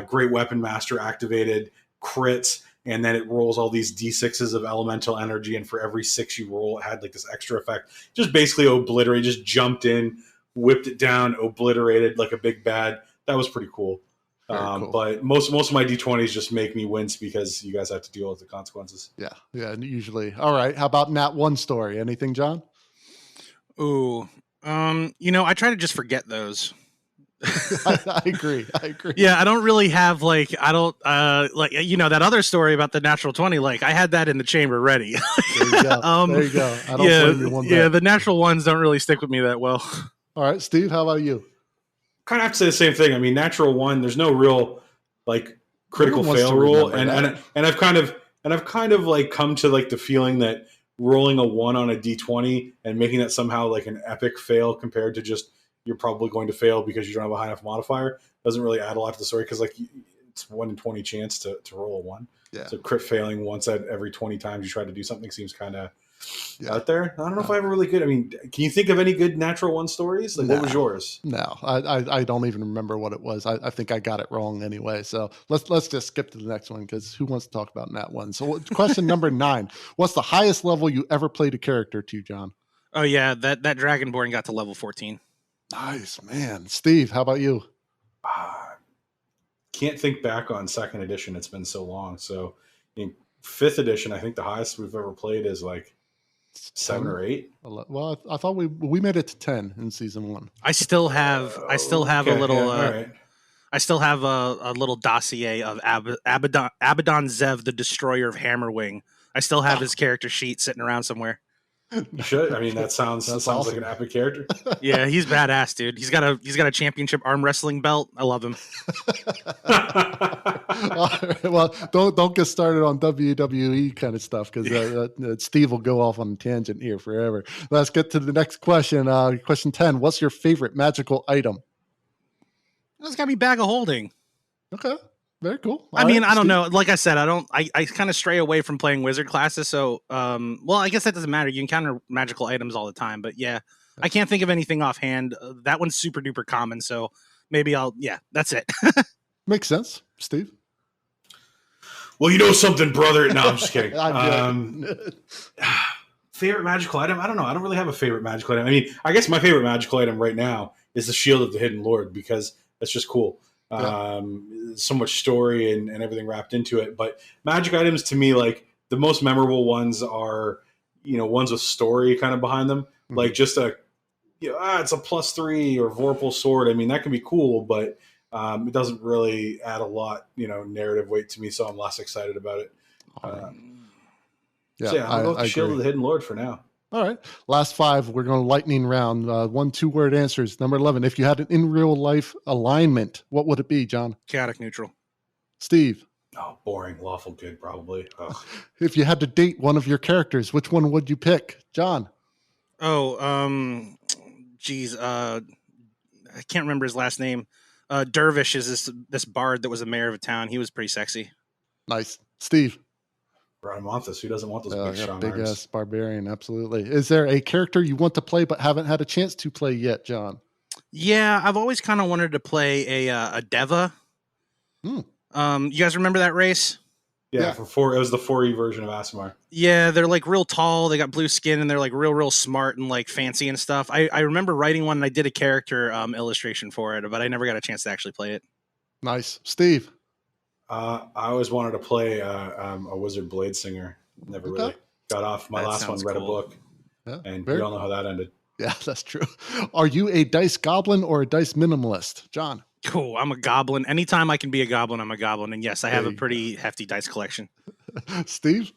Great Weapon Master activated crits, and then it rolls all these D6s of elemental energy, and for every 6 you roll, it had like this extra effect. Just basically obliterated, just jumped in, whipped it down, obliterated like a big bad. That was pretty cool. Cool. But most of my D20s just make me wince because you guys have to deal with the consequences. Yeah, usually. All right, how about Nat 1 story? Anything, John? Ooh. I try to just forget those. I agree. Yeah, I don't really have that other story about the natural 20, like I had that in the chamber ready. There you go. There you go. I don't blame you one bit. Yeah, the natural ones don't really stick with me that well. All right, Steve, how about you? Kind of have to say the same thing. I mean, natural 1, there's no real like critical fail rule, and I've kind of like come to like the feeling that rolling a 1 on a D20 and making that somehow like an epic fail compared to just you're probably going to fail because you don't have a high enough modifier doesn't really add a lot to the story, because like it's 1 in 20 chance to roll a 1. Yeah. So crit failing once at every 20 times you try to do something seems kind of out there. I don't know if I have a really good. I mean, can you think of any good natural 1 stories? Like, what was yours? No, I don't even remember what it was. I think I got it wrong anyway. So let's just skip to the next one, because who wants to talk about Nat 1? So question number 9: what's the highest level you ever played a character to, John? Oh yeah, that Dragonborn got to level 14. Nice, man. Steve, how about you? Can't think back on 2nd edition. It's been so long. So in 5th edition, I think the highest we've ever played is like 7 or 8. Well, I thought we made it to 10 in season 1. I still have a little. All right. I still have a little dossier of Abaddon Zev, the Destroyer of Hammerwing. I still have his character sheet sitting around somewhere. You should. I mean, that sounds awesome. like an epic character. Yeah, he's badass, dude. He's got a championship arm wrestling belt. I love him. Well, don't get started on WWE kind of stuff, because Steve will go off on a tangent here forever. Let's get to the next question. Question 10. What's your favorite magical item? It's got to be Bag of Holding. Okay. Very cool. I mean, I don't know. Like I said, I kind of stray away from playing wizard classes. So, well, I guess that doesn't matter. You encounter magical items all the time, but yeah, I can't think of anything offhand. That one's super duper common. So maybe that's it. Makes sense. Steve? Well, you know something, brother. No, I'm just kidding. Favorite magical item? I don't know. I don't really have a favorite magical item. I mean, I guess my favorite magical item right now is the Shield of the Hidden Lord, because that's just cool. Yeah. So much story and everything wrapped into it. But magic items to me, like the most memorable ones are, ones with story kind of behind them. Mm-hmm. Like just it's a +3 or Vorpal sword. I mean, that can be cool, but it doesn't really add a lot, narrative weight to me. So I'm less excited about it. I'll go with the Shield of the Hidden Lord for now. All right. Last 5. We're going to lightning round. 1-2-word answers. Number 11. If you had an in real life alignment, what would it be, John? Chaotic neutral. Steve? Oh, boring. Lawful good, probably. Ugh. If you had to date one of your characters, which one would you pick? John? Geez. I can't remember his last name. Dervish is this bard that was the mayor of a town. He was pretty sexy. Nice. Steve? Radamanthus, who doesn't want those strong big arms? ass barbarian, absolutely. Is there a character you want to play but haven't had a chance to play yet, John? Yeah, I've always kind of wanted to play a Deva. You guys remember that race? Yeah. It was the 4E version of Aasimar. Yeah, they're like real tall, they got blue skin, and they're like real smart and like fancy and stuff. I remember writing one, and I did a character illustration for it, but I never got a chance to actually play it. Nice. Steve? I always wanted to play a wizard blade singer. Never really got off. My last one read a book, and we all know how that ended. Yeah, that's true. Are you a dice goblin or a dice minimalist, John? Cool. I'm a goblin. Anytime I can be a goblin, I'm a goblin. And yes, I have a pretty hefty dice collection. Steve?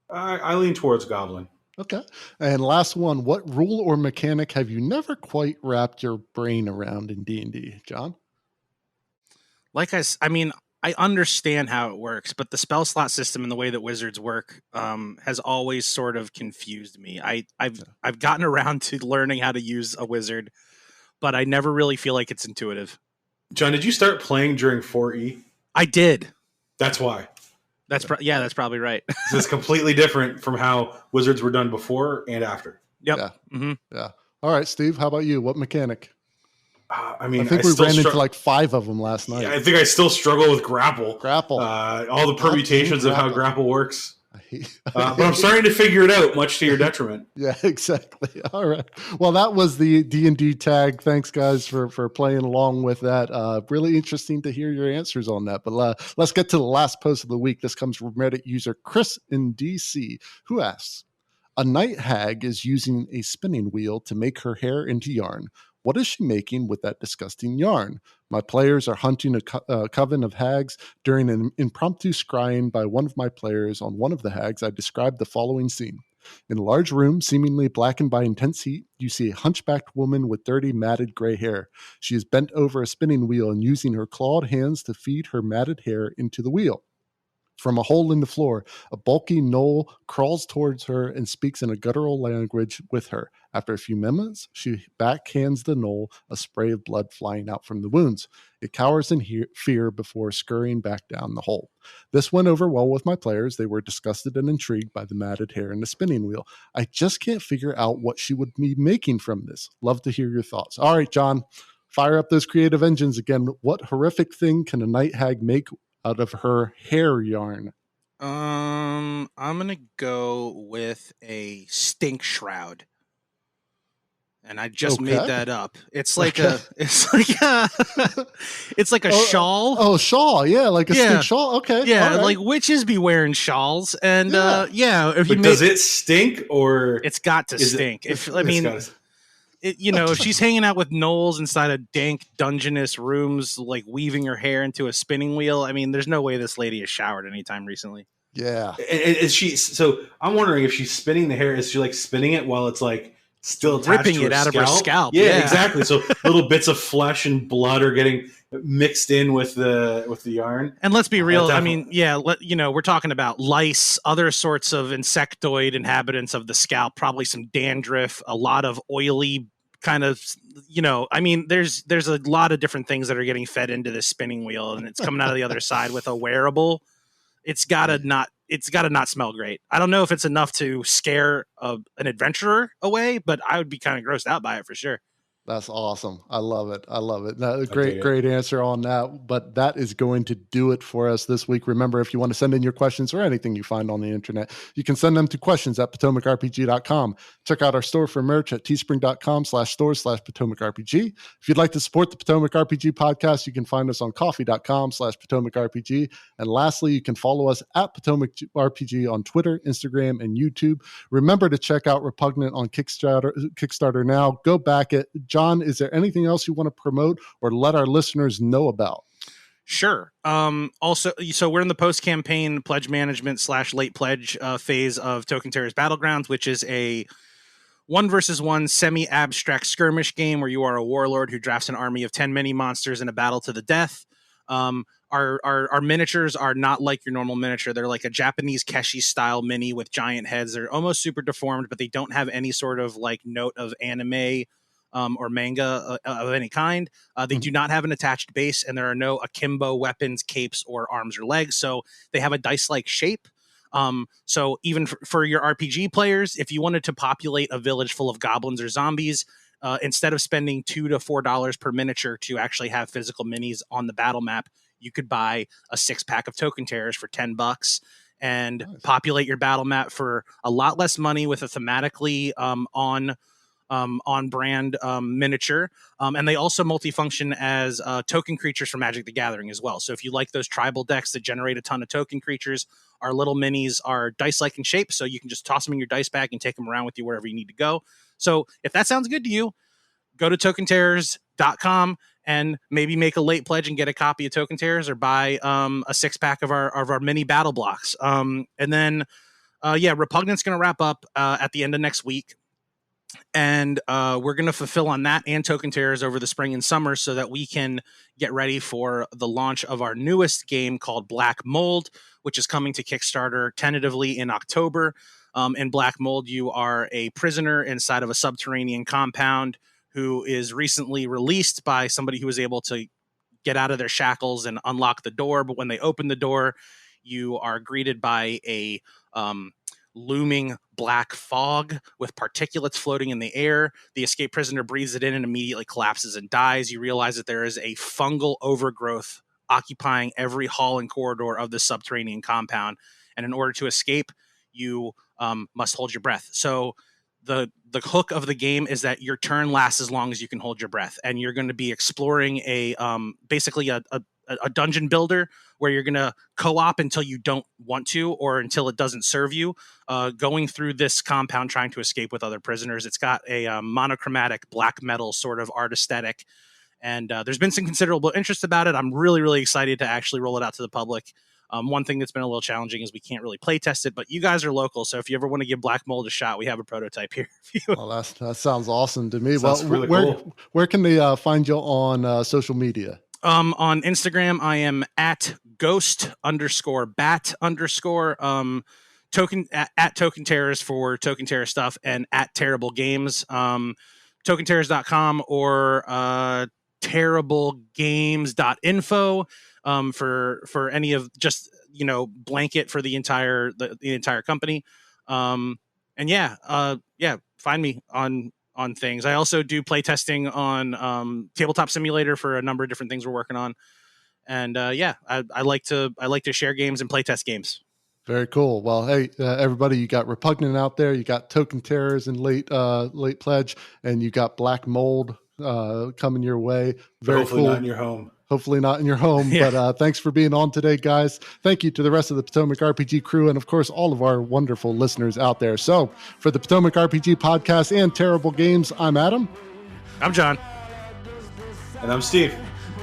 I lean towards goblin. Okay. And last one, what rule or mechanic have you never quite wrapped your brain around in D&D, John? I understand how it works, but the spell slot system and the way that wizards work has always sort of confused me. I've gotten around to learning how to use a wizard, but I never really feel like it's intuitive. John, did you start playing during 4E? I did. That's why. That's probably right. So it's completely different from how wizards were done before and after. Yep. Yeah. Mm-hmm. Yeah. All right, Steve, how about you? What mechanic? I think we ran into like 5 of them last night. Yeah, I think I still struggle with grapple. Grapple. All the permutations of how grapple works. But I'm starting to figure it out, much to your detriment. Yeah, exactly. All right. Well, that was the D&D tag. Thanks, guys, for playing along with that. Really interesting to hear your answers on that. But let's get to the last post of the week. This comes from Reddit user Chris in DC, who asks, a night hag is using a spinning wheel to make her hair into yarn. What is she making with that disgusting yarn? My players are hunting a coven of hags. During an impromptu scrying by one of my players on one of the hags, I described the following scene. In a large room, seemingly blackened by intense heat, you see a hunchbacked woman with dirty, matted gray hair. She is bent over a spinning wheel and using her clawed hands to feed her matted hair into the wheel. From a hole in the floor, a bulky gnoll crawls towards her and speaks in a guttural language with her. After a few moments, she backhands the gnoll, a spray of blood flying out from the wounds. It cowers in fear before scurrying back down the hole. This went over well with my players. They were disgusted and intrigued by the matted hair and the spinning wheel. I just can't figure out what she would be making from this. Love to hear your thoughts. All right, John, fire up those creative engines again. What horrific thing can a night hag make out of her hair yarn? I'm gonna go with a stink shroud, and I just made that up. It's like it's like a shawl. Oh, shawl, yeah, like a stink shawl. Okay, yeah, right. Like witches be wearing shawls, and yeah. If you does it stink or it's got to stink? if she's hanging out with gnolls inside of dank dungeonous rooms, like weaving her hair into a spinning wheel, I mean, there's no way this lady has showered anytime recently. Yeah. Is she? So I'm wondering if she's spinning the hair. Is she like spinning it while it's like still attached ripping to her it out scalp? of her scalp? Yeah, exactly. So little bits of flesh and blood are getting mixed in with the yarn. And let's be real. I Definitely. mean, we're talking about lice, other sorts of insectoid inhabitants of the scalp, probably some dandruff, a lot of oily kind of, I mean, there's a lot of different things that are getting fed into this spinning wheel, and it's coming out of the other side with a wearable. It's gotta not smell great. I don't know if it's enough to scare an adventurer away, but I would be kind of grossed out by it for sure. That's awesome. I love it. No, great answer on that. But that is going to do it for us this week. Remember, if you want to send in your questions or anything you find on the internet, you can send them to questions@PotomacRPG.com. Check out our store for merch at teespring.com/store/PotomacRPG. If you'd like to support the Potomac RPG podcast, you can find us on coffee.com/PotomacRPG. And lastly, you can follow us at Potomac RPG on Twitter, Instagram, and YouTube. Remember to check out Repugnant on Kickstarter now. Go back at John, is there anything else you want to promote or let our listeners know about? Sure. Also, so we're in the post-campaign pledge management / late pledge phase of Token Terror's Battlegrounds, which is a 1-versus-1 semi-abstract skirmish game where you are a warlord who drafts an army of 10 mini monsters in a battle to the death. Our miniatures are not like your normal miniature. They're like a Japanese Keshi style mini with giant heads. They're almost super deformed, but they don't have any sort of like note of anime or manga of any kind. They do not have an attached base, and there are no akimbo weapons, capes, or arms or legs. So they have a dice-like shape. So even for your RPG players, if you wanted to populate a village full of goblins or zombies, instead of spending $2 to $4 per miniature to actually have physical minis on the battle map, you could buy a 6-pack of Token Terrors for $10 and populate your battle map for a lot less money with a thematically on brand miniature. And they also multifunction as token creatures for Magic the Gathering as well. So if you like those tribal decks that generate a ton of token creatures, our little minis are dice-like in shape, so you can just toss them in your dice bag and take them around with you wherever you need to go. So if that sounds good to you, go to tokenterrors.com and maybe make a late pledge and get a copy of Token Terrors, or buy a 6-pack of our mini battle blocks. And then Repugnant's going to wrap up at the end of next week. And we're going to fulfill on that and Token Terrors over the spring and summer so that we can get ready for the launch of our newest game called Black Mold, which is coming to Kickstarter tentatively in October. In Black Mold, you are a prisoner inside of a subterranean compound who is recently released by somebody who was able to get out of their shackles and unlock the door. But when they open the door, you are greeted by a looming black fog with particulates floating in the air. The escaped prisoner breathes it in and immediately collapses and dies. You realize that there is a fungal overgrowth occupying every hall and corridor of the subterranean compound. And in order to escape, you must hold your breath. So the hook of the game is that your turn lasts as long as you can hold your breath. And you're going to be exploring basically a dungeon builder where you're going to co-op until you don't want to, or until it doesn't serve you, going through this compound trying to escape with other prisoners. It's got a monochromatic black metal sort of art aesthetic, and there's been some considerable interest about it. I'm really, really excited to actually roll it out to the public. One thing that's been a little challenging is we can't really play test it, but you guys are local, so if you ever want to give Black Mold a shot, we have a prototype here. Well, that sounds awesome to me. Sounds really cool. Where can they find you on social media? On Instagram, I am at ghost_bat_ token at Token Terrors for Token Terror stuff, and at Terrible Games, tokenterrors.com or terriblegames.info for any of just blanket for the entire company. And find me on things. I also do playtesting on Tabletop Simulator for a number of different things we're working on. And I like to share games and playtest games. Very cool. Well, hey, everybody, you got Repugnant out there, you got Token Terrors and late pledge, and you got Black Mold coming your way. Very hopefully cool. not in your home. Hopefully not in your home, yeah. But thanks for being on today, guys. Thank you to the rest of the Potomac RPG crew and, of course, all of our wonderful listeners out there. So for the Potomac RPG Podcast and Terrible Games, I'm Adam. I'm John. And I'm Steve.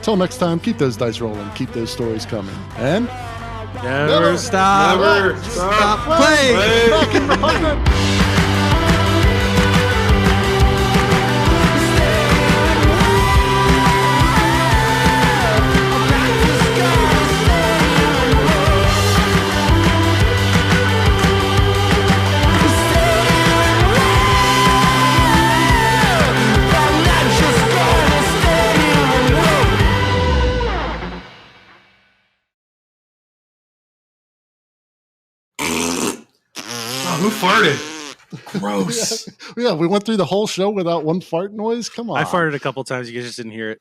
Till next time, keep those dice rolling, keep those stories coming, and Never stop. Never Stop playing. fucking Repugnant. Who farted? Gross. Yeah, we went through the whole show without one fart noise. Come on. I farted a couple times. You guys just didn't hear it.